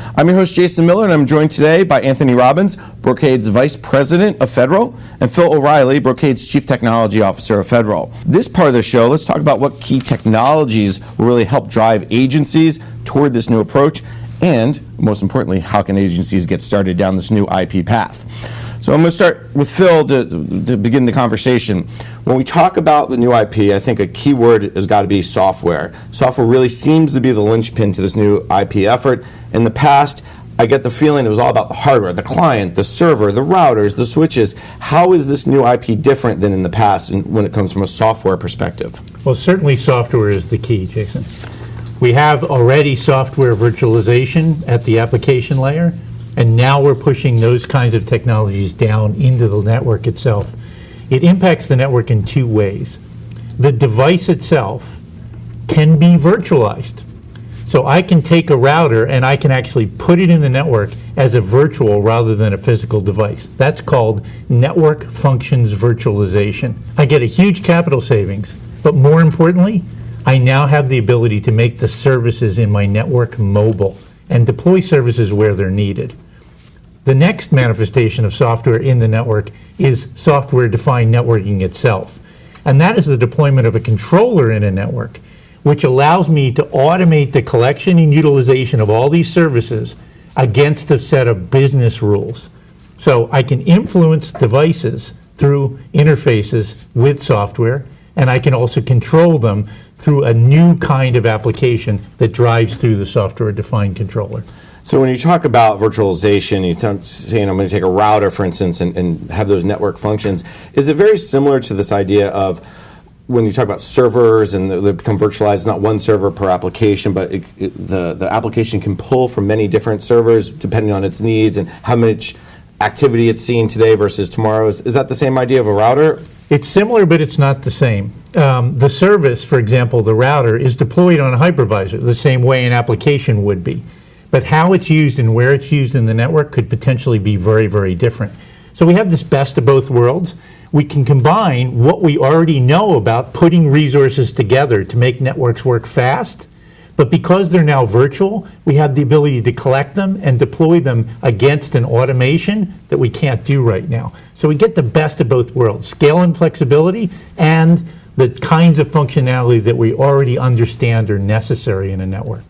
I'm your host, Jason Miller, and I'm joined today by Anthony Robbins, Brocade's Vice President of Federal, and Phil O'Reilly, Brocade's Chief Technology Officer of Federal. This part of the show, let's talk about what key technologies will really help drive agencies toward this new approach, and most importantly, how can agencies get started down this new IP path. So I'm going to start with Phil to begin the conversation. When we talk about the new IP, I think a key word has got to be software. Software really seems to be the linchpin to this new IP effort. In the past, I get the feeling it was all about the hardware, the client, the server, the routers, the switches. How is this new IP different than in the past when it comes from a software perspective? Well, certainly software is the key, Jason. We have already software virtualization at the application layer, and now we're pushing those kinds of technologies down into the network itself. It impacts the network in two ways. The device itself can be virtualized. So I can take a router and I can actually put it in the network as a virtual rather than a physical device. That's called network functions virtualization. I get a huge capital savings, but more importantly, I now have the ability to make the services in my network mobile and deploy services where they're needed. The next manifestation of software in the network is software-defined networking itself. And that is the deployment of a controller in a network, which allows me to automate the collection and utilization of all these services against a set of business rules. So I can influence devices through interfaces with software, and I can also control them through a new kind of application that drives through the software-defined controller. So when you talk about virtualization, you're saying I'm going to take a router, for instance, and have those network functions. Is it very similar to this idea of when you talk about servers and they become virtualized, not one server per application, but the application can pull from many different servers depending on its needs and how much activity it's seeing today versus tomorrow? Is that the same idea of a router? It's similar, but it's not the same. The service, for example, the router, is deployed on a hypervisor the same way an application would be. But how it's used and where it's used in the network could potentially be very, very different. So we have this best of both worlds. We can combine what we already know about putting resources together to make networks work fast, but because they're now virtual, we have the ability to collect them and deploy them against an automation that we can't do right now. So we get the best of both worlds, scale and flexibility, and the kinds of functionality that we already understand are necessary in a network.